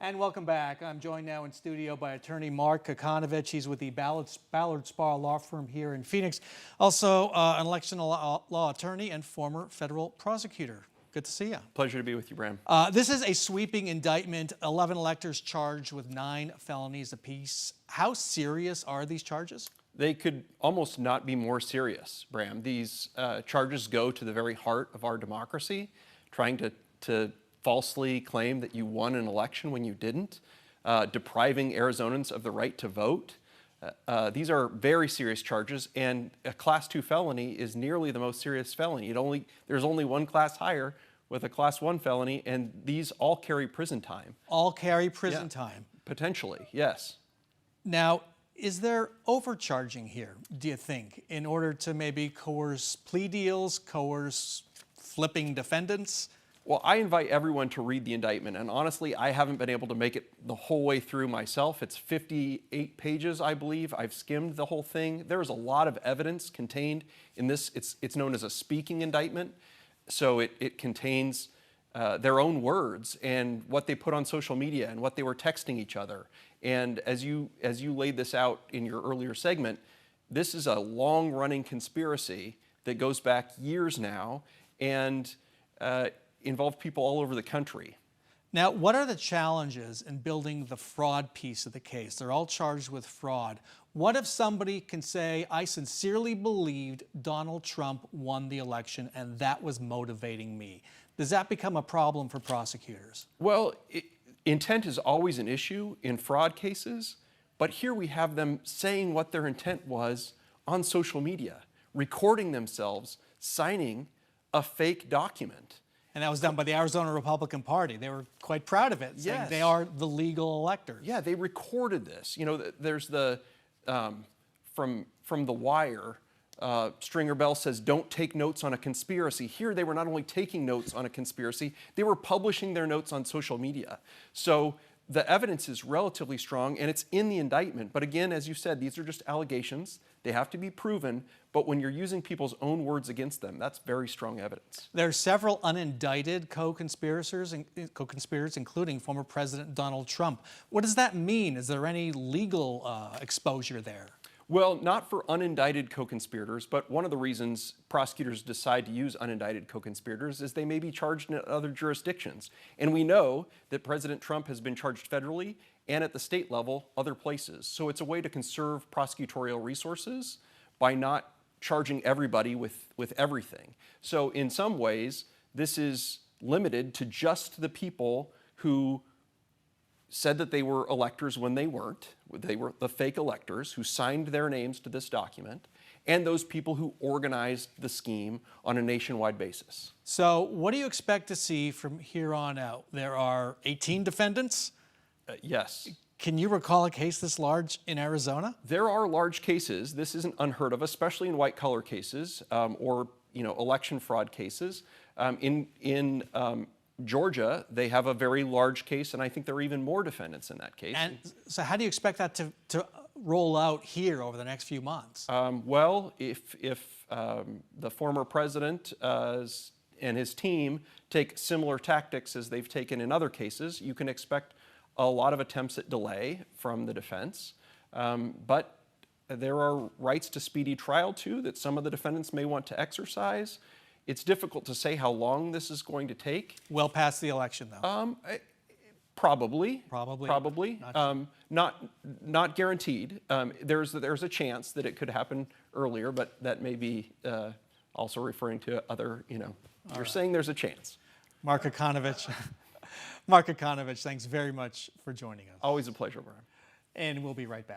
And welcome back. I'm joined now in studio by attorney Mark Kokanovich. He's with the Ballard Spa law firm here in Phoenix. Also an election law attorney and former federal prosecutor. Good to see you. Pleasure to be with you, Bram. This is a sweeping indictment. 11 electors charged with 9 felonies apiece. How serious are these charges? They could almost not be more serious, Bram. These charges go to the very heart of our democracy, trying to falsely claim that you won an election when you didn't, depriving Arizonans of the right to vote. These are very serious charges, and a Class 2 felony is nearly the most serious felony. There's only one class higher with a Class 1 felony, and these all carry prison time. All carry prison time? Potentially, yes. Now, is there overcharging here, do you think, in order to maybe coerce plea deals, coerce flipping defendants? Well, I invite everyone to read the indictment, and honestly, I haven't been able to make it the whole way through myself. It's 58 pages, I believe. I've skimmed the whole thing. There is a lot of evidence contained in this. It's known as a speaking indictment, so it contains their own words and what they put on social media and what they were texting each other. And as you laid this out in your earlier segment, this is a long-running conspiracy that goes back years now, and involve people all over the country. Now, what are the challenges in building the fraud piece of the case? They're all charged with fraud. What if somebody can say, I sincerely believed Donald Trump won the election and that was motivating me? Does that become a problem for prosecutors? Well, intent is always an issue in fraud cases, but here we have them saying what their intent was on social media, recording themselves, signing a fake document. And that was done by the Arizona Republican Party. They were quite proud of it, saying they are the legal electors. Yeah, they recorded this. You know, there's the, from The Wire, Stringer Bell says, don't take notes on a conspiracy. Here, they were not only taking notes on a conspiracy, they were publishing their notes on social media. So the evidence is relatively strong, and it's in the indictment. But again, as you said, these are just allegations. They have to be proven, but when you're using people's own words against them, that's very strong evidence. There are several unindicted co-conspirators, including former President Donald Trump. What does that mean? Is there any legal exposure there? Well, not for unindicted co-conspirators, but one of the reasons prosecutors decide to use unindicted co-conspirators is they may be charged in other jurisdictions. And we know that President Trump has been charged federally and at the state level, other places. So it's a way to conserve prosecutorial resources by not charging everybody with everything. So in some ways, this is limited to just the people who said that they were electors when they weren't. They were the fake electors who signed their names to this document, and those people who organized the scheme on a nationwide basis. So what do you expect to see from here on out? There are 18 defendants? Yes. Can you recall a case this large in Arizona? There are large cases. This isn't unheard of, especially in white-collar cases or election fraud cases. In Georgia, they have a very large case, and I think there are even more defendants in that case. And so how do you expect that to roll out here over the next few months? Well, if the former president and his team take similar tactics as they've taken in other cases, you can expect a lot of attempts at delay from the defense. But there are rights to speedy trial, too, that some of the defendants may want to exercise. It's difficult to say how long this is going to take. Well past the election, though. Probably. Probably. Not guaranteed. There's a chance that it could happen earlier, but that may be also referring to other. You're saying there's a chance. Mark Kokanovich. Mark Kokanovich, thanks very much for joining us. Always a pleasure, Brian. And we'll be right back.